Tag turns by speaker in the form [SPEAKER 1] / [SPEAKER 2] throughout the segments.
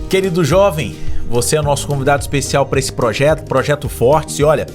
[SPEAKER 1] Querido jovem, você é o nosso convidado especial para esse projeto Fortes. E olha,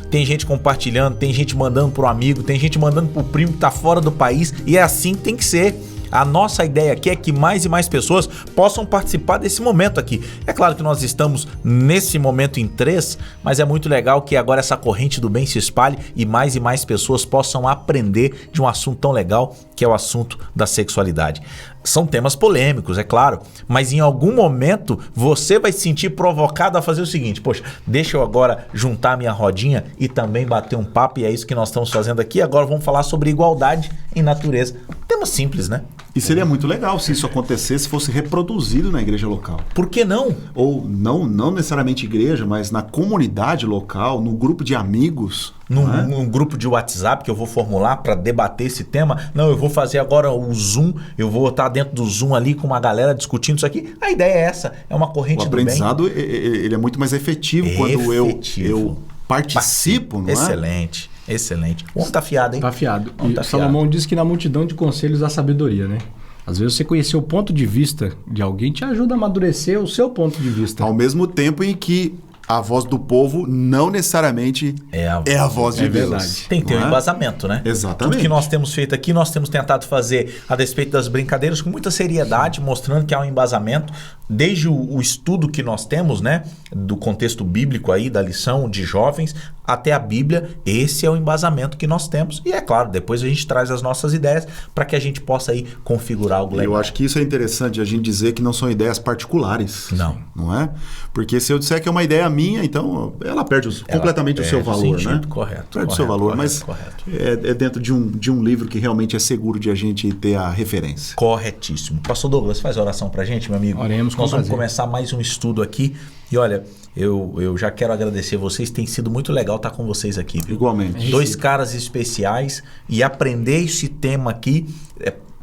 [SPEAKER 1] tem gente compartilhando, tem gente mandando pro amigo, tem gente mandando pro primo que tá fora do país, e é assim que tem que ser. A nossa ideia aqui é que mais e mais pessoas possam participar desse momento aqui. É claro que nós estamos nesse momento em 3, mas é muito legal que agora essa corrente do bem se espalhe e mais pessoas possam aprender de um assunto tão legal que é o assunto da sexualidade. São temas polêmicos, é claro, mas em algum momento você vai se sentir provocado a fazer o seguinte: poxa, deixa eu agora juntar a minha rodinha e também bater um papo, e é isso que nós estamos fazendo aqui. Agora vamos falar sobre igualdade em natureza. Tema simples, né?
[SPEAKER 2] E seria muito legal se isso acontecesse, fosse reproduzido na igreja local.
[SPEAKER 1] Por que não?
[SPEAKER 2] Ou não necessariamente igreja, mas na comunidade local, no grupo de amigos.
[SPEAKER 1] Num grupo de WhatsApp que eu vou formular para debater esse tema. Não, eu vou fazer agora o Zoom, eu vou estar dentro do Zoom ali com uma galera discutindo isso aqui. A ideia é essa, é uma corrente do bem.
[SPEAKER 2] O aprendizado ele é muito mais efetivo quando eu participo, não é?
[SPEAKER 1] Excelente. O homem tá afiado, hein?
[SPEAKER 3] Tá afiado. E Salomão diz que na multidão de conselhos há sabedoria, né? Às vezes você conhecer o ponto de vista de alguém te ajuda a amadurecer o seu ponto de vista.
[SPEAKER 2] Ao mesmo tempo em que a voz do povo não necessariamente é a voz de Deus. Verdade.
[SPEAKER 1] Tem que ter um embasamento, né?
[SPEAKER 2] Exatamente.
[SPEAKER 1] Tudo que nós temos feito aqui, nós temos tentado fazer a despeito das brincadeiras com muita seriedade, mostrando que há um embasamento, desde o estudo que nós temos, né? Do contexto bíblico aí, da lição de jovens, até a Bíblia. Esse é o embasamento que nós temos. E é claro, depois a gente traz as nossas ideias para que a gente possa aí configurar algo legal.
[SPEAKER 2] Eu acho que isso é interessante, a gente dizer que não são ideias particulares. Não é? Porque se eu disser que é uma ideia minha, então ela perde completamente o seu valor,
[SPEAKER 1] sentido,
[SPEAKER 2] né?
[SPEAKER 1] Correto.
[SPEAKER 2] Perde o seu valor, mas é dentro de um livro que realmente é seguro de a gente ter a referência.
[SPEAKER 1] Corretíssimo. Pastor Douglas, faz a oração pra gente, meu amigo.
[SPEAKER 3] Oremos com
[SPEAKER 1] Nós vamos
[SPEAKER 3] prazer.
[SPEAKER 1] começar mais um estudo aqui. E olha, eu já quero agradecer vocês, tem sido muito legal estar com vocês aqui. Viu?
[SPEAKER 2] Igualmente.
[SPEAKER 1] 2 caras especiais, e aprender esse tema aqui,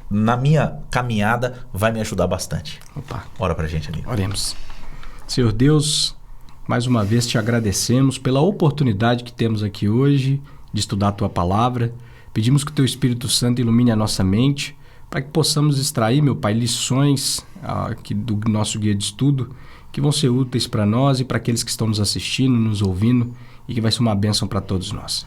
[SPEAKER 1] na minha caminhada, vai me ajudar bastante.
[SPEAKER 3] Opa.
[SPEAKER 1] Ora pra gente, amigo.
[SPEAKER 3] Oremos. Senhor Deus, mais uma vez te agradecemos pela oportunidade que temos aqui hoje de estudar a Tua Palavra. Pedimos que o Teu Espírito Santo ilumine a nossa mente para que possamos extrair, meu Pai, lições aqui do nosso guia de estudo que vão ser úteis para nós e para aqueles que estão nos assistindo, nos ouvindo, e que vai ser uma bênção para todos nós.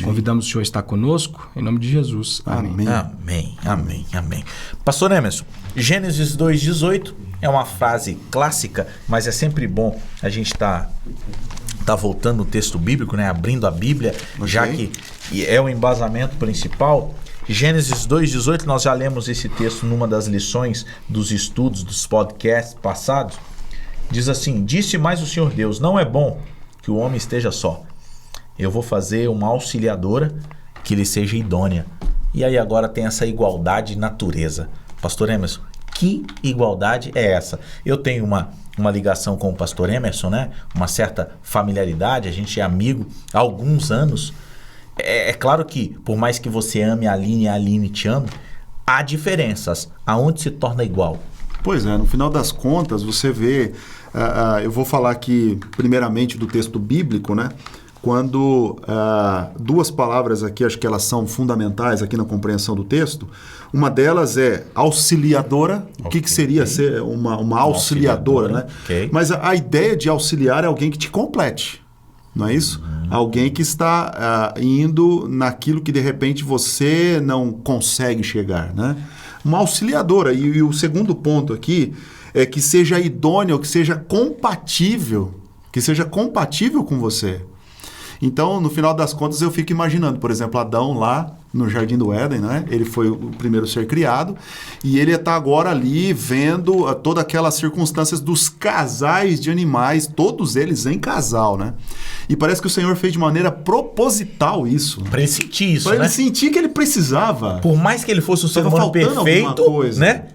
[SPEAKER 3] Convidamos o Senhor a estar conosco, em nome de Jesus. Amém.
[SPEAKER 1] Amém. Pastor Emerson, Gênesis 2:18 é uma frase clássica, mas é sempre bom a gente tá voltando no texto bíblico, né? Abrindo a Bíblia, já que é o embasamento principal. Gênesis 2:18, nós já lemos esse texto numa das lições dos estudos, dos podcasts passados. Diz assim: disse mais o Senhor Deus, não é bom que o homem esteja só. Eu vou fazer uma auxiliadora que lhe seja idônea. E aí agora tem essa igualdade de natureza. Pastor Emerson, que igualdade é essa? Eu tenho uma ligação com o pastor Emerson, né? Uma certa familiaridade, a gente é amigo há alguns anos. É claro que, por mais que você ame a Aline e a Aline te ame, há diferenças. Aonde se torna igual?
[SPEAKER 2] Pois é, no final das contas, você vê... eu vou falar aqui, primeiramente, do texto bíblico, né? Quando 2 palavras aqui, acho que elas são fundamentais aqui na compreensão do texto. Uma delas é auxiliadora. O que seria ser uma auxiliadora, né?
[SPEAKER 1] Okay.
[SPEAKER 2] Mas a ideia de auxiliar é alguém que te complete. Não é isso? Alguém que está indo naquilo que de repente você não consegue chegar, né? Uma auxiliadora. E o segundo ponto aqui é que seja idôneo, que seja compatível com você. Então, no final das contas, eu fico imaginando, por exemplo, Adão lá no Jardim do Éden, né? Ele foi o primeiro ser criado e ele está agora ali vendo todas aquelas circunstâncias dos casais de animais, todos eles em casal, né? E parece que o Senhor fez de maneira proposital isso.
[SPEAKER 1] Para ele sentir isso,
[SPEAKER 2] Para ele sentir que ele precisava.
[SPEAKER 1] Por mais que ele fosse um ser humano perfeito, né?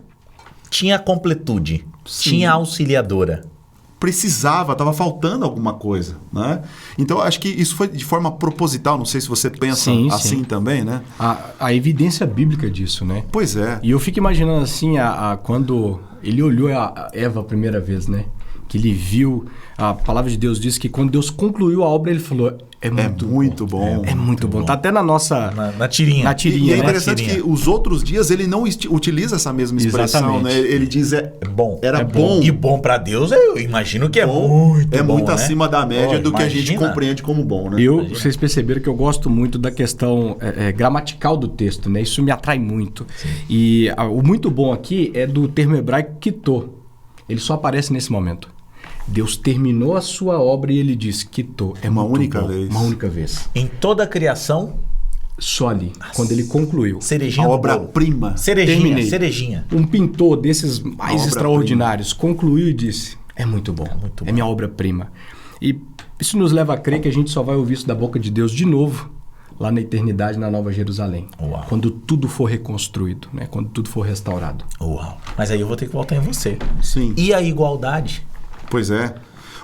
[SPEAKER 1] Tinha completude, tinha auxiliadora.
[SPEAKER 2] Precisava, estava faltando alguma coisa, né? Então, acho que isso foi de forma proposital, não sei se você pensa assim também, né?
[SPEAKER 3] A evidência bíblica disso, né?
[SPEAKER 2] Pois é.
[SPEAKER 3] E eu fico imaginando assim, quando ele olhou a Eva a primeira vez, né? que ele viu. A palavra de Deus diz que quando Deus concluiu a obra, ele falou, é muito bom. É muito bom. Tá até na nossa...
[SPEAKER 1] Na tirinha.
[SPEAKER 3] Na tirinha,
[SPEAKER 2] E é
[SPEAKER 3] né?
[SPEAKER 2] interessante que os outros dias ele não utiliza essa mesma expressão,
[SPEAKER 3] Exatamente.
[SPEAKER 2] né? Ele diz
[SPEAKER 1] bom.
[SPEAKER 2] Era bom.
[SPEAKER 1] E bom pra Deus, eu imagino que é muito bom.
[SPEAKER 2] É muito
[SPEAKER 1] né?
[SPEAKER 2] acima da média do que a gente
[SPEAKER 1] imagina.
[SPEAKER 2] compreende como bom, né?
[SPEAKER 3] Vocês perceberam que eu gosto muito da questão gramatical do texto, né? Isso me atrai muito.
[SPEAKER 1] Sim.
[SPEAKER 3] E o muito bom aqui é do termo hebraico kitô. Ele só aparece nesse momento. Deus terminou a sua obra e ele diz, quitou. É
[SPEAKER 2] Uma
[SPEAKER 3] muito
[SPEAKER 2] única
[SPEAKER 3] bom.
[SPEAKER 2] vez.
[SPEAKER 3] Uma única vez.
[SPEAKER 1] Em toda a criação,
[SPEAKER 3] Só ali, quando ele concluiu.
[SPEAKER 1] cerejinha
[SPEAKER 2] A
[SPEAKER 1] do bolo.
[SPEAKER 2] obra-prima.
[SPEAKER 3] Terminei.
[SPEAKER 1] Cerejinha.
[SPEAKER 3] Um pintor desses mais
[SPEAKER 2] obra-prima.
[SPEAKER 3] extraordinários concluiu e disse, é muito bom.
[SPEAKER 1] muito
[SPEAKER 3] É
[SPEAKER 1] bom.
[SPEAKER 3] minha obra-prima. E isso nos leva a crer que a gente só vai ouvir isso da boca de Deus de novo, lá na eternidade, na Nova Jerusalém.
[SPEAKER 1] Uau.
[SPEAKER 3] Quando tudo for reconstruído, né? Quando tudo for restaurado.
[SPEAKER 1] Uau. Mas aí eu vou ter que voltar em você.
[SPEAKER 2] Sim.
[SPEAKER 1] E a igualdade?
[SPEAKER 2] Pois é.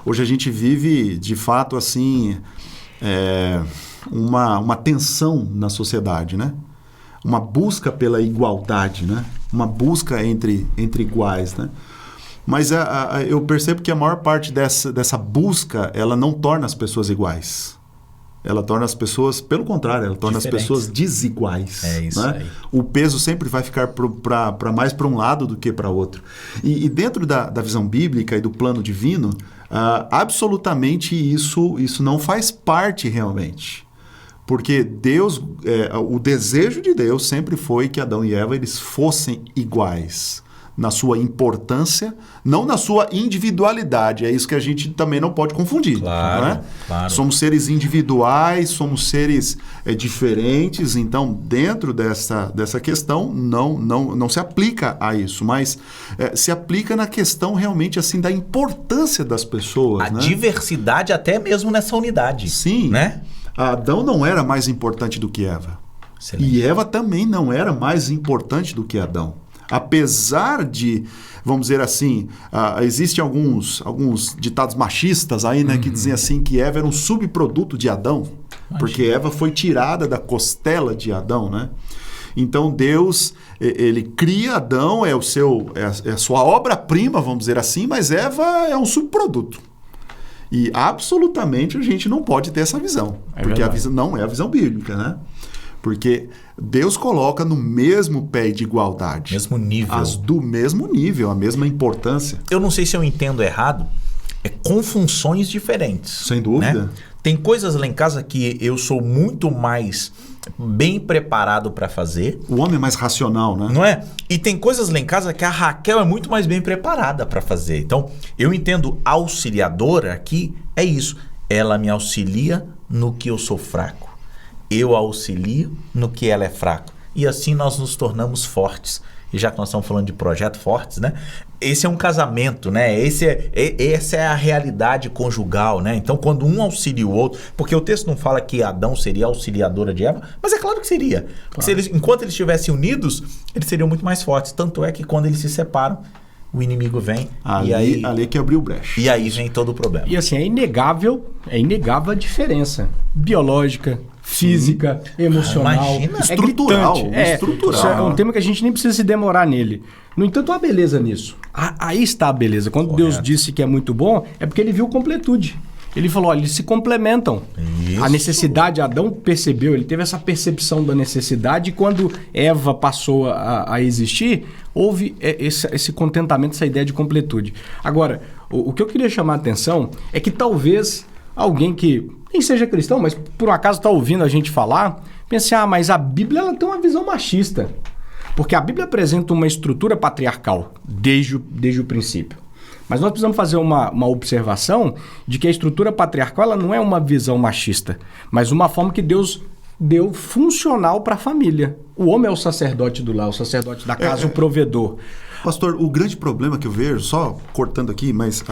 [SPEAKER 2] Hoje a gente vive, de fato, assim, uma tensão na sociedade, né? Uma busca pela igualdade, né? Uma busca entre iguais, né? Mas eu percebo que a maior parte dessa busca, ela não torna as pessoas iguais. Ela torna as pessoas, pelo contrário, ela torna
[SPEAKER 1] Diferentes.
[SPEAKER 2] as pessoas desiguais.
[SPEAKER 1] É isso
[SPEAKER 2] né?
[SPEAKER 1] aí.
[SPEAKER 2] O peso sempre vai ficar mais para um lado do que para outro. E dentro da visão bíblica e do plano divino, absolutamente isso não faz parte realmente. Porque Deus, o desejo de Deus sempre foi que Adão e Eva eles fossem iguais na sua importância, não na sua individualidade. É isso que a gente também não pode confundir.
[SPEAKER 1] Claro,
[SPEAKER 2] não é?
[SPEAKER 1] claro.
[SPEAKER 2] Somos seres individuais, somos seres diferentes, então dentro dessa questão não se aplica a isso, mas se aplica na questão realmente assim da importância das pessoas.
[SPEAKER 1] A
[SPEAKER 2] né?
[SPEAKER 1] diversidade até mesmo nessa unidade.
[SPEAKER 2] Sim.
[SPEAKER 1] Né?
[SPEAKER 2] Adão não era mais importante do que Eva.
[SPEAKER 1] Excelente.
[SPEAKER 2] E Eva também não era mais importante do que Adão. Apesar de, vamos dizer assim, existem alguns ditados machistas aí, né, que dizem assim que Eva era um subproduto de Adão, porque Eva foi tirada da costela de Adão, né? Então Deus, ele cria Adão, é a sua obra-prima, vamos dizer assim, mas Eva é um subproduto. E absolutamente a gente não pode ter essa visão, porque
[SPEAKER 3] verdade.
[SPEAKER 2] a visão não é a visão bíblica, né? Porque Deus coloca no mesmo pé de igualdade.
[SPEAKER 1] Mesmo nível.
[SPEAKER 2] As do mesmo nível, a mesma importância.
[SPEAKER 1] Eu não sei se eu entendo errado, com funções diferentes.
[SPEAKER 2] Sem dúvida.
[SPEAKER 1] Né? Tem coisas lá em casa que eu sou muito mais bem preparado para fazer.
[SPEAKER 2] O homem é mais racional, né?
[SPEAKER 1] Não é? E tem coisas lá em casa que a Raquel é muito mais bem preparada para fazer. Então, eu entendo auxiliadora aqui, é isso. Ela me auxilia no que eu sou fraco. Eu auxilio no que ela é fraco. E assim nós nos tornamos fortes. E já que nós estamos falando de projeto fortes, né? Esse é um casamento, né? Essa é a realidade conjugal, né? Então, quando um auxilia o outro... Porque o texto não fala que Adão seria auxiliadora de Eva, mas é claro que seria. Porque se enquanto eles estivessem unidos, eles seriam muito mais fortes. Tanto é que quando eles se separam, o inimigo vem
[SPEAKER 2] Ali que abriu brecha.
[SPEAKER 1] e aí vem todo o problema.
[SPEAKER 3] E assim, é inegável a diferença biológica, física, emocional,
[SPEAKER 1] Imagina.
[SPEAKER 2] Estrutural,
[SPEAKER 3] gritante.
[SPEAKER 2] estrutural.
[SPEAKER 3] Isso é um tema que a gente nem precisa se demorar nele. No entanto, há beleza nisso. Aí está a beleza. Quando
[SPEAKER 1] Correto.
[SPEAKER 3] Deus disse que é muito bom, é porque ele viu completude. Ele falou, olha, eles se complementam.
[SPEAKER 1] Isso.
[SPEAKER 3] A necessidade, Adão percebeu, ele teve essa percepção da necessidade e quando Eva passou a existir, houve esse contentamento, essa ideia de completude. Agora, o que eu queria chamar a atenção é que talvez alguém que nem seja cristão, mas por um acaso está ouvindo a gente falar, pense, mas a Bíblia ela tem uma visão machista. Porque a Bíblia apresenta uma estrutura patriarcal desde o princípio. Mas nós precisamos fazer uma observação de que a estrutura patriarcal ela não é uma visão machista, mas uma forma que Deus deu funcional para a família. O homem é o sacerdote do lar, o sacerdote da casa, o provedor.
[SPEAKER 2] Pastor, o grande problema que eu vejo, só cortando aqui, mas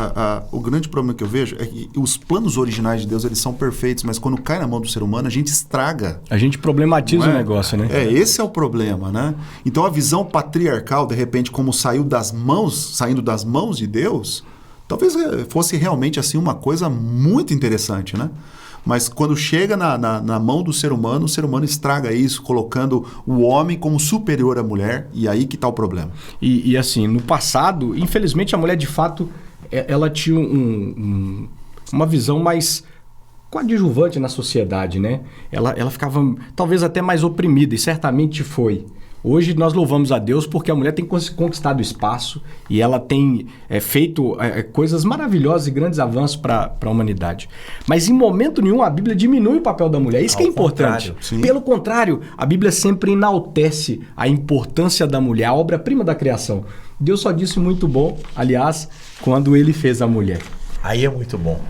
[SPEAKER 2] o grande problema que eu vejo é que os planos originais de Deus, eles são perfeitos, mas quando cai na mão do ser humano, a gente estraga.
[SPEAKER 3] A gente problematiza
[SPEAKER 2] Não é?
[SPEAKER 3] o negócio, né?
[SPEAKER 2] Esse é o problema, né? Então a visão patriarcal, de repente, como saindo das mãos de Deus, talvez fosse realmente assim uma coisa muito interessante, né? Mas quando chega na mão do ser humano, o ser humano estraga isso, colocando o homem como superior à mulher, e aí que está o problema.
[SPEAKER 3] E assim, no passado, infelizmente a mulher de fato ela tinha uma visão mais coadjuvante na sociedade, né? Ela ficava talvez até mais oprimida, e certamente foi. Hoje nós louvamos a Deus porque a mulher tem conquistado espaço e ela tem feito coisas maravilhosas e grandes avanços para a humanidade. Mas em momento nenhum a Bíblia diminui o papel da mulher. Isso que é importante. Pelo contrário, a Bíblia sempre enaltece a importância da mulher, a obra-prima da criação. Deus só disse muito bom, aliás, quando ele fez a mulher.
[SPEAKER 1] Aí é muito bom.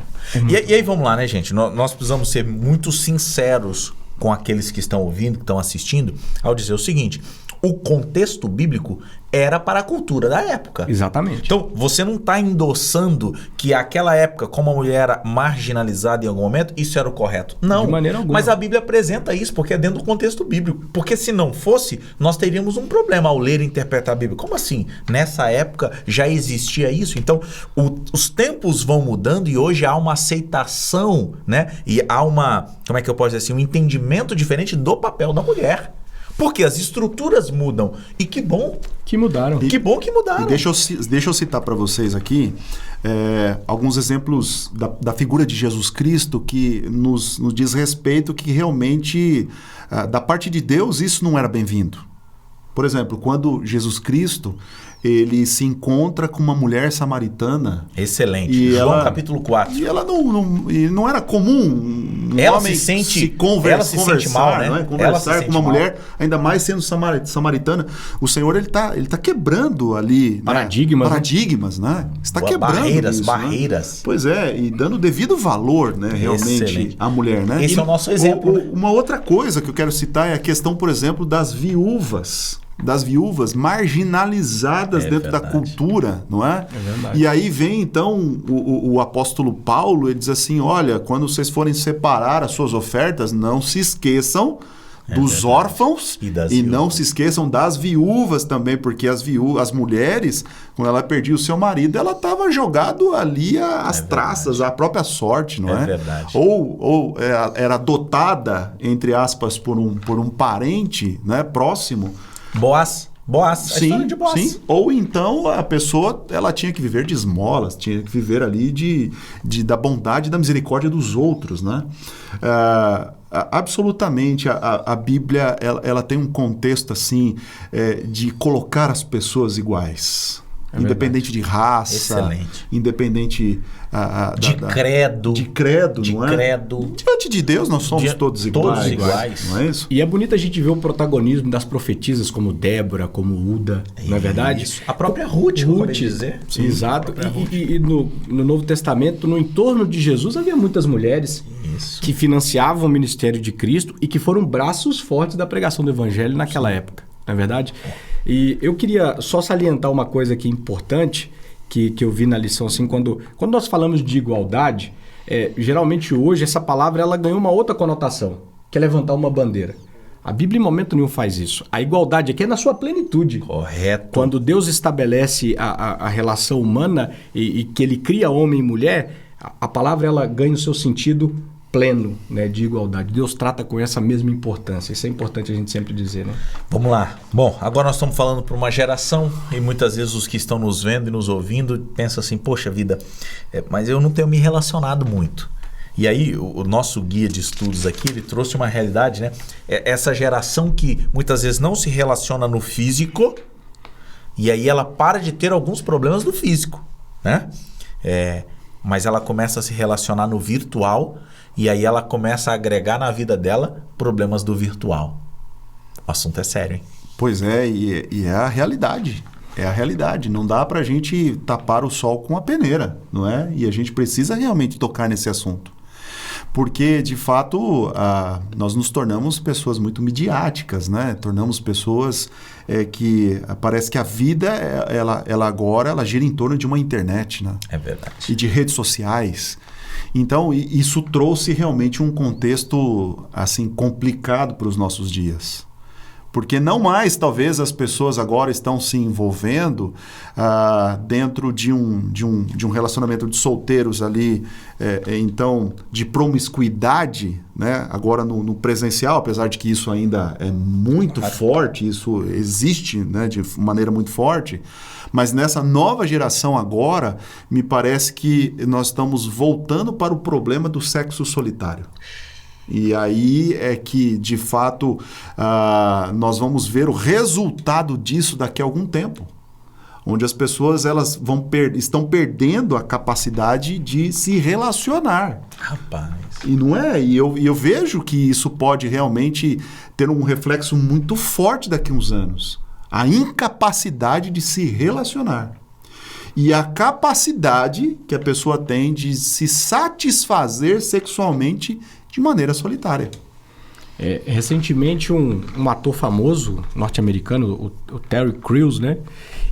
[SPEAKER 1] E aí vamos lá, né, gente? Nós precisamos ser muito sinceros com aqueles que estão ouvindo, que estão assistindo, ao dizer o seguinte: o contexto bíblico era para a cultura da época.
[SPEAKER 3] Exatamente.
[SPEAKER 1] Então, você não está endossando que aquela época, como a mulher era marginalizada em algum momento, isso era o correto. Não.
[SPEAKER 3] De maneira alguma.
[SPEAKER 1] Mas a Bíblia apresenta isso porque é dentro do contexto bíblico. Porque se não fosse, nós teríamos um problema ao ler e interpretar a Bíblia. Como assim? Nessa época já existia isso? Então, os tempos vão mudando e hoje há uma aceitação, né? E há como é que eu posso dizer assim, um entendimento diferente do papel da mulher. Porque as estruturas mudam. E que bom
[SPEAKER 3] que mudaram.
[SPEAKER 1] Que bom que mudaram.
[SPEAKER 2] E deixa eu citar para vocês aqui alguns exemplos da figura de Jesus Cristo que nos diz respeito que realmente, da parte de Deus, isso não era bem-vindo. Por exemplo, quando Jesus Cristo ele se encontra com uma mulher samaritana.
[SPEAKER 1] Excelente. João capítulo 4.
[SPEAKER 2] E ela não era comum
[SPEAKER 1] ela
[SPEAKER 2] homem
[SPEAKER 1] se sente
[SPEAKER 2] conversar,
[SPEAKER 1] mal, né?
[SPEAKER 2] Não é? Conversar com uma mulher, ainda mais sendo samaritana. O Senhor ele tá quebrando ali paradigmas, né? Está quebrando
[SPEAKER 1] barreiras.
[SPEAKER 2] Né? Pois é, e dando devido valor, né, realmente,
[SPEAKER 1] excelente.
[SPEAKER 2] à mulher, né?
[SPEAKER 1] Esse é o nosso exemplo.
[SPEAKER 2] Uma outra coisa que eu quero citar é a questão, por exemplo, das viúvas marginalizadas dentro da cultura, não é?
[SPEAKER 3] É verdade.
[SPEAKER 2] E aí vem então o apóstolo Paulo, ele diz assim: olha, quando vocês forem separar as suas ofertas, não se esqueçam dos órfãos e não se esqueçam das viúvas também, porque as mulheres, quando ela perdia o seu marido, ela estava jogado ali às traças, à própria sorte, não é?
[SPEAKER 1] É verdade.
[SPEAKER 2] Ou era adotada, entre aspas, por um parente, né, próximo.
[SPEAKER 1] Boaz, a história de Boaz.
[SPEAKER 2] Sim. Ou então a pessoa ela tinha que viver de esmolas, tinha que viver ali da bondade e da misericórdia dos outros, né? Absolutamente, a Bíblia ela tem um contexto assim de colocar as pessoas iguais. Independente de raça,
[SPEAKER 1] excelente.
[SPEAKER 2] Independente
[SPEAKER 1] de credo,
[SPEAKER 2] não é? Diante de Deus nós somos todos iguais. Não é isso?
[SPEAKER 3] E é bonito a gente ver o protagonismo das profetisas como Débora, como Uda, não é verdade?
[SPEAKER 1] Isso. A própria Ruth, como dizer.
[SPEAKER 3] Sim, exato. E no Novo Testamento, no entorno de Jesus, havia muitas mulheres que financiavam o ministério de Cristo e que foram braços fortes da pregação do Evangelho naquela época, não é verdade? E eu queria só salientar uma coisa aqui importante que eu vi na lição, assim, quando nós falamos de igualdade, geralmente hoje essa palavra ela ganhou uma outra conotação, que é levantar uma bandeira. A Bíblia em momento nenhum faz isso. A igualdade aqui é na sua plenitude.
[SPEAKER 1] Correto.
[SPEAKER 3] Quando Deus estabelece a relação humana e que ele cria homem e mulher, a palavra ela ganha o seu sentido pleno, né, de igualdade. Deus trata com essa mesma importância. Isso é importante a gente sempre dizer, né?
[SPEAKER 1] Vamos lá. Bom, agora nós estamos falando para uma geração e muitas vezes os que estão nos vendo e nos ouvindo pensam assim, poxa vida, mas eu não tenho me relacionado muito. E aí o nosso guia de estudos aqui, ele trouxe uma realidade, né? Essa geração que muitas vezes não se relaciona no físico e aí ela para de ter alguns problemas no físico, né? Mas ela começa a se relacionar no virtual e aí ela começa a agregar na vida dela problemas do virtual. O assunto é sério, hein?
[SPEAKER 2] Pois é, e é a realidade. É a realidade. Não dá pra gente tapar o sol com a peneira, não é? E a gente precisa realmente tocar nesse assunto. Porque, de fato, nós nos tornamos pessoas muito midiáticas, né? Tornamos pessoas que parece que a vida, ela agora gira em torno de uma internet, né?
[SPEAKER 1] É verdade.
[SPEAKER 2] E de redes sociais. Então, isso trouxe realmente um contexto assim complicado para os nossos dias. Porque não mais, talvez, as pessoas agora estão se envolvendo dentro de um relacionamento de solteiros ali, então, de promiscuidade, né? Agora no presencial, apesar de que isso ainda é muito forte, isso existe, né, de maneira muito forte, mas nessa nova geração agora, me parece que nós estamos voltando para o problema do sexo solitário. E aí é que, de fato, nós vamos ver o resultado disso daqui a algum tempo. Onde as pessoas elas estão perdendo a capacidade de se relacionar.
[SPEAKER 1] Rapaz.
[SPEAKER 2] E não é? E eu vejo que isso pode realmente ter um reflexo muito forte daqui a uns anos. A incapacidade de se relacionar. E a capacidade que a pessoa tem de se satisfazer sexualmente de maneira solitária.
[SPEAKER 3] Recentemente, um ator famoso norte-americano, o Terry Crews, né?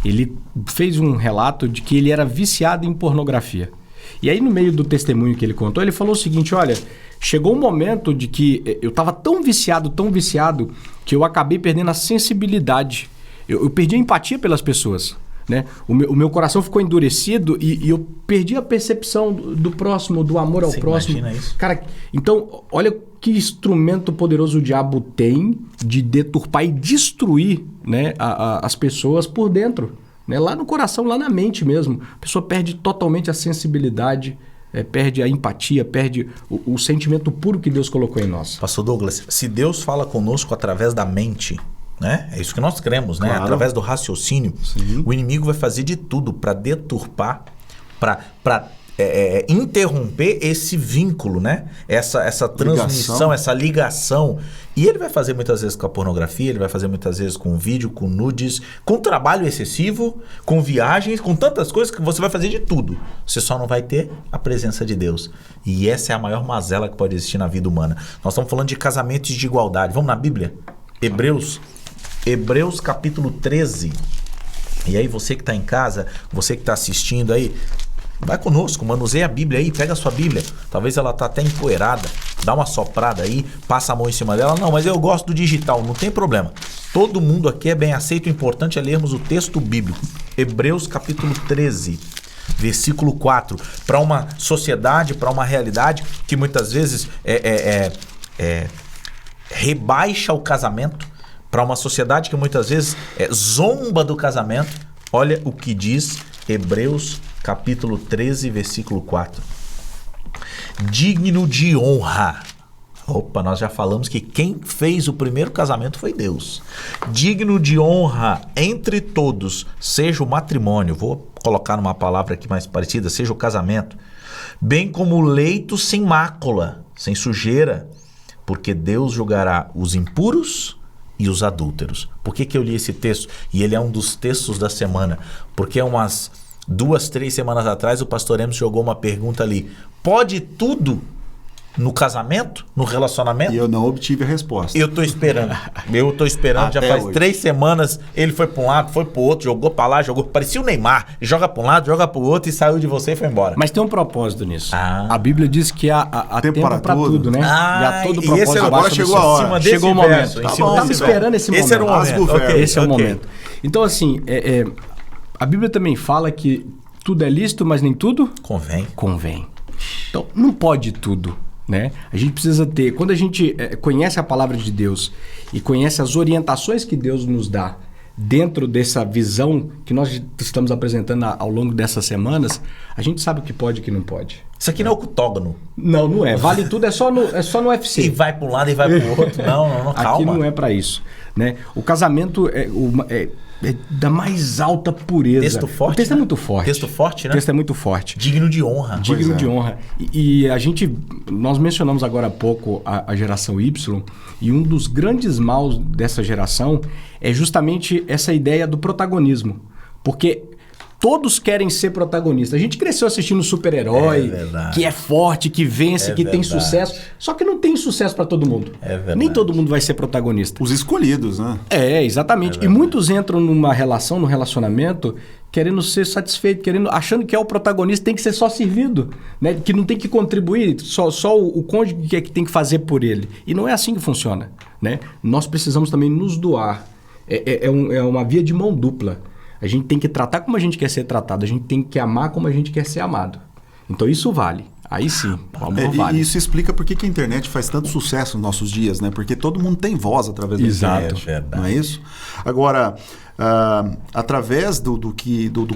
[SPEAKER 3] Ele fez um relato de que ele era viciado em pornografia. E aí, no meio do testemunho que ele contou, ele falou o seguinte: olha, chegou um momento de que eu estava tão viciado, que eu acabei perdendo a sensibilidade. Eu perdi a empatia pelas pessoas. Né? O meu coração ficou endurecido e eu perdi a percepção do próximo, do amor ao próximo.
[SPEAKER 1] Imagina isso?
[SPEAKER 3] Cara, então, olha que instrumento poderoso o diabo tem de deturpar e destruir, né, as pessoas por dentro. Né? Lá no coração, lá na mente mesmo. A pessoa perde totalmente a sensibilidade, perde a empatia, perde o sentimento puro que Deus colocou em nós.
[SPEAKER 1] Pastor Douglas, se Deus fala conosco através da mente, né? É isso que nós cremos, né?
[SPEAKER 2] Claro.
[SPEAKER 1] Através do raciocínio.
[SPEAKER 2] Sim.
[SPEAKER 1] O inimigo vai fazer de tudo para deturpar, para interromper esse vínculo, né? Essa transmissão, essa ligação. E ele vai fazer muitas vezes com a pornografia, ele vai fazer muitas vezes com vídeo, com nudes, com trabalho excessivo, com viagens, com tantas coisas que você vai fazer de tudo. Você só não vai ter a presença de Deus. E essa é a maior mazela que pode existir na vida humana. Nós estamos falando de casamentos de igualdade. Vamos na Bíblia? Hebreus capítulo 13. E aí você que está em casa, você que está assistindo aí, vai conosco, manuseia a Bíblia aí, pega a sua Bíblia. Talvez ela está até empoeirada, dá uma soprada aí, passa a mão em cima dela. Não, mas eu gosto do digital, não tem problema. Todo mundo aqui é bem aceito, o importante é lermos o texto bíblico. Hebreus capítulo 13, versículo 4. Para uma sociedade, para uma realidade que muitas vezes rebaixa o casamento, para uma sociedade que muitas vezes zomba do casamento. Olha o que diz Hebreus capítulo 13, versículo 4. Digno de honra. Opa, nós já falamos que quem fez o primeiro casamento foi Deus. Digno de honra entre todos, seja o matrimônio, vou colocar numa palavra aqui mais parecida, seja o casamento, bem como o leito sem mácula, sem sujeira, porque Deus julgará os impuros e os adúlteros. Por que eu li esse texto? E ele é um dos textos da semana. Porque umas 2, 3 semanas atrás o pastor Emerson jogou uma pergunta ali. Pode tudo no casamento? No relacionamento?
[SPEAKER 2] E eu não obtive a resposta.
[SPEAKER 1] Eu tô esperando. Já faz
[SPEAKER 2] hoje.
[SPEAKER 1] 3 semanas. Ele foi para um lado, foi para o outro, jogou para lá, jogou. Parecia o Neymar. Joga para um lado, joga para o outro e saiu de você e foi embora.
[SPEAKER 3] Mas tem um propósito nisso. A Bíblia diz que há tempo para tudo, né? E há todo
[SPEAKER 1] e
[SPEAKER 3] propósito.
[SPEAKER 2] agora chegou a hora.
[SPEAKER 3] Chegou o momento. Estava esperando esse momento.
[SPEAKER 1] Esse era o momento.
[SPEAKER 3] Esse é o momento. Então, assim, a Bíblia também fala que tudo é lícito, mas nem tudo convém. Então, não pode tudo. Né? A gente precisa ter, quando a gente conhece a palavra de Deus e conhece as orientações que Deus nos dá dentro dessa visão que nós estamos apresentando ao longo dessas semanas, a gente sabe o que pode e o que não pode.
[SPEAKER 1] Isso aqui não é octógono.
[SPEAKER 3] Não é. Vale tudo, é só no UFC.
[SPEAKER 1] E vai para um lado e vai para o outro. Não, calma.
[SPEAKER 3] Aqui não é para isso. Né? O casamento é da mais alta pureza.
[SPEAKER 1] Texto forte.
[SPEAKER 3] O texto é muito forte.
[SPEAKER 1] Texto forte, né?
[SPEAKER 3] O texto é muito forte.
[SPEAKER 1] Digno de honra.
[SPEAKER 3] Digno de honra. E nós mencionamos agora há pouco a geração Y, e um dos grandes maus dessa geração é justamente essa ideia do protagonismo. Porque Todos querem ser protagonistas. A gente cresceu assistindo super-herói, que é forte, que vence, que tem sucesso. Só que não tem sucesso para todo mundo. Nem todo mundo vai ser protagonista.
[SPEAKER 2] Os escolhidos, né?
[SPEAKER 3] Exatamente. E muitos entram num relacionamento, querendo ser satisfeito, achando que é o protagonista, tem que ser só servido, né? Que não tem que contribuir, só o cônjuge que é que tem que fazer por ele. E não é assim que funciona, né? Nós precisamos também nos doar. É uma via de mão dupla. A gente tem que tratar como a gente quer ser tratado, a gente tem que amar como a gente quer ser amado. Então isso vale. Aí sim, o amor vale.
[SPEAKER 2] E isso explica por que a internet faz tanto sucesso nos nossos dias, né? Porque todo mundo tem voz através da internet. Não é isso? Agora, através do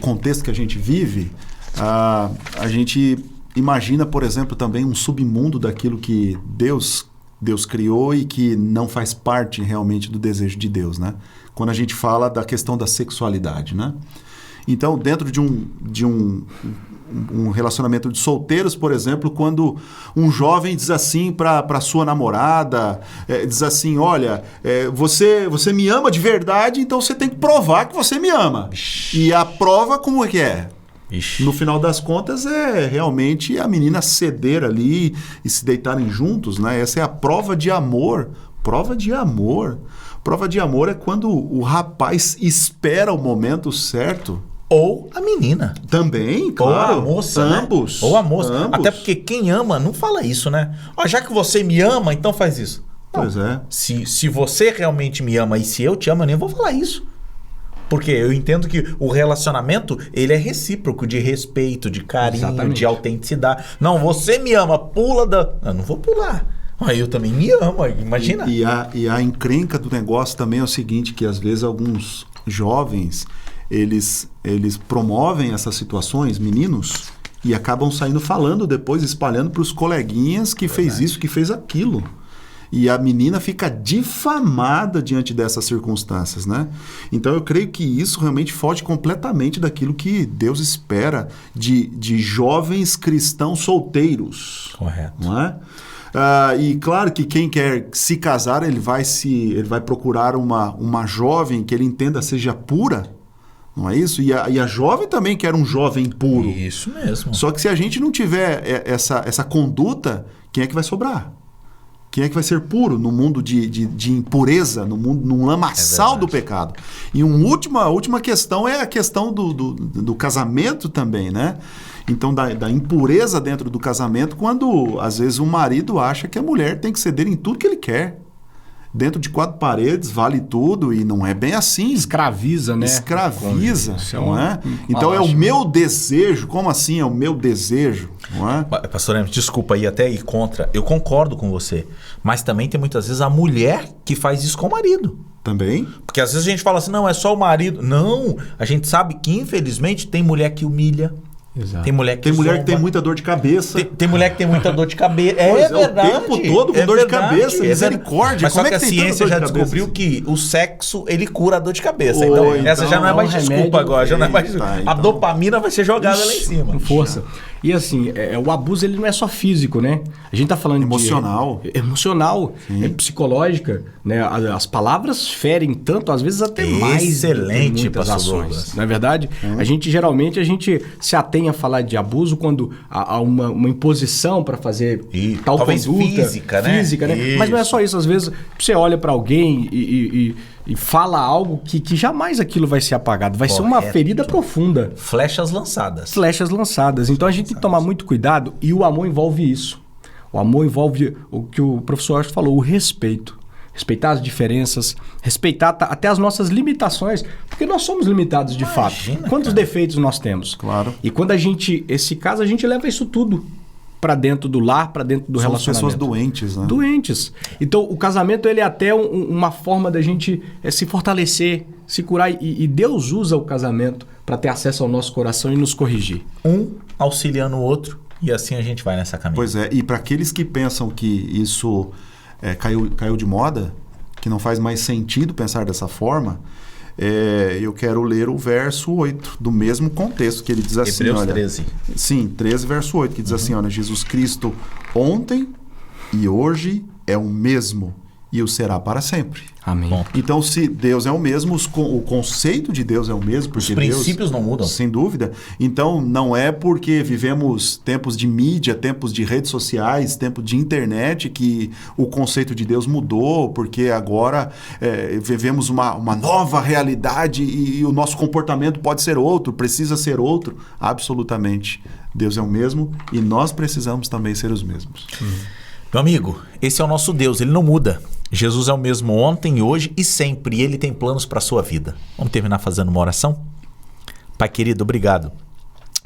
[SPEAKER 2] contexto que a gente vive, a gente imagina, por exemplo, também um submundo daquilo que Deus criou e que não faz parte realmente do desejo de Deus, né? Quando a gente fala da questão da sexualidade, né? Então, dentro de um relacionamento de solteiros, por exemplo, quando um jovem diz assim para sua namorada, diz assim, olha, você me ama de verdade, então você tem que provar que você me ama. E a prova como é que é? No final das contas, é realmente a menina ceder ali e se deitarem juntos, né? Essa é a prova de amor. Prova de amor. Prova de amor é quando o rapaz espera o momento certo.
[SPEAKER 1] Ou a menina.
[SPEAKER 2] Também, claro.
[SPEAKER 1] Ou a moça,
[SPEAKER 2] ambos.
[SPEAKER 1] Né? Ou a moça.
[SPEAKER 2] Ambos.
[SPEAKER 1] Até porque quem ama não fala isso, né? Ó, já que você me ama, então faz isso. Não.
[SPEAKER 2] Pois é.
[SPEAKER 1] Se você realmente me ama e se eu te amo, eu nem vou falar isso. Porque eu entendo que o relacionamento, ele é recíproco, de respeito, de carinho, exatamente, de autenticidade. Não, você me ama, pula da... Eu não vou pular. Aí eu também me amo, imagina.
[SPEAKER 2] E a encrenca do negócio também é o seguinte, que às vezes alguns jovens, eles promovem essas situações, meninos, e acabam saindo falando depois, espalhando para os coleguinhas que fez isso, que fez aquilo. E a menina fica difamada diante dessas circunstâncias, né? Então eu creio que isso realmente foge completamente daquilo que Deus espera de jovens cristãos solteiros.
[SPEAKER 1] Correto.
[SPEAKER 2] Não é? E claro que quem quer se casar, ele vai procurar uma jovem que ele entenda seja pura, não é isso? E a jovem também quer um jovem puro.
[SPEAKER 1] Isso mesmo.
[SPEAKER 2] Só que se a gente não tiver essa conduta, quem é que vai sobrar? Quem é que vai ser puro no mundo de impureza, num lamaçal do pecado? E uma última questão é a questão do casamento também, né? Então, da impureza dentro do casamento, quando, às vezes, o marido acha que a mulher tem que ceder em tudo que ele quer. Dentro de 4 paredes, vale tudo, e não é bem assim.
[SPEAKER 3] Escraviza, né?
[SPEAKER 2] Escraviza, não é? Então, é o meu desejo. Como assim é o meu desejo? Não é?
[SPEAKER 1] Pastor Hermes, desculpa aí até ir contra. Eu concordo com você. Mas também tem muitas vezes a mulher que faz isso com o marido.
[SPEAKER 2] Também?
[SPEAKER 1] Porque às vezes a gente fala assim, não, é só o marido. Não, a gente sabe que, infelizmente, tem mulher que humilha.
[SPEAKER 3] Exato.
[SPEAKER 2] Tem mulher que tem muita dor de cabeça.
[SPEAKER 1] Tem mulher que tem muita dor de cabeça. É verdade.
[SPEAKER 2] O tempo todo com dor de cabeça. Misericórdia.
[SPEAKER 1] Mas só que a ciência já descobriu que o sexo, ele cura a dor de cabeça. Então, essa já não é mais desculpa agora. Já não é mais... A dopamina vai ser jogada lá em cima.
[SPEAKER 3] Com força. E assim, o abuso ele não é só físico, né? A gente tá falando
[SPEAKER 2] emocional.
[SPEAKER 3] Emocional, psicológica, né? As palavras ferem tanto, às vezes até mais.
[SPEAKER 1] Excelente,
[SPEAKER 3] pastor ações. Não é verdade? A gente geralmente se atém a falar de abuso quando há uma imposição para fazer tal
[SPEAKER 1] talvez
[SPEAKER 3] conduta
[SPEAKER 1] física, né?
[SPEAKER 3] Mas não é só isso. Às vezes você olha para alguém e fala algo que jamais aquilo vai ser apagado. Vai ser uma ferida profunda.
[SPEAKER 1] Flechas lançadas.
[SPEAKER 3] Então a gente tem que tomar muito cuidado, e o amor envolve isso. O amor envolve o que o professor Oscar falou, o respeito. Respeitar as diferenças, respeitar até as nossas limitações, porque nós somos limitados de fato. Quantos defeitos nós temos?
[SPEAKER 2] Claro.
[SPEAKER 3] E quando a gente leva isso tudo para dentro do lar, para dentro do relacionamento.
[SPEAKER 2] São pessoas doentes, né?
[SPEAKER 3] Doentes. Então, o casamento ele é até uma forma da gente se fortalecer, se curar. E Deus usa o casamento para ter acesso ao nosso coração e nos corrigir.
[SPEAKER 1] Um auxiliando o outro, e assim a gente vai nessa caminhada.
[SPEAKER 2] Pois é, e para aqueles que pensam que isso caiu de moda, que não faz mais sentido pensar dessa forma, eu quero ler o verso 8 do mesmo contexto, que ele diz assim,
[SPEAKER 1] Hebreus
[SPEAKER 2] olha...
[SPEAKER 1] 13.
[SPEAKER 2] Sim, 13, verso 8, que diz assim, olha, Jesus Cristo ontem e hoje é o mesmo, e o será para sempre.
[SPEAKER 3] Amém.
[SPEAKER 1] Bom.
[SPEAKER 2] Então, se Deus é o mesmo, o conceito de Deus é o mesmo. Porque
[SPEAKER 1] Os princípios não mudam.
[SPEAKER 2] Sem dúvida. Então, não é porque vivemos tempos de mídia, tempos de redes sociais, tempos de internet, que o conceito de Deus mudou, porque agora vivemos uma nova realidade e o nosso comportamento pode ser outro, precisa ser outro. Absolutamente. Deus é o mesmo e nós precisamos também ser os mesmos.
[SPEAKER 1] Meu amigo, esse é o nosso Deus, ele não muda. Jesus é o mesmo ontem, hoje e sempre, e ele tem planos para a sua vida. Vamos terminar fazendo uma oração? Pai querido, obrigado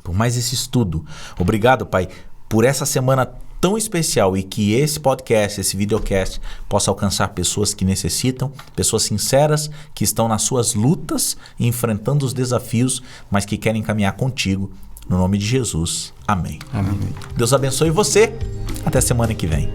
[SPEAKER 1] por mais esse estudo. Obrigado, Pai, por essa semana tão especial e que esse podcast, esse videocast possa alcançar pessoas que necessitam, pessoas sinceras que estão nas suas lutas e enfrentando os desafios, mas que querem caminhar contigo. No nome de Jesus. Amém.
[SPEAKER 3] Amém.
[SPEAKER 1] Deus abençoe você. Até semana que vem.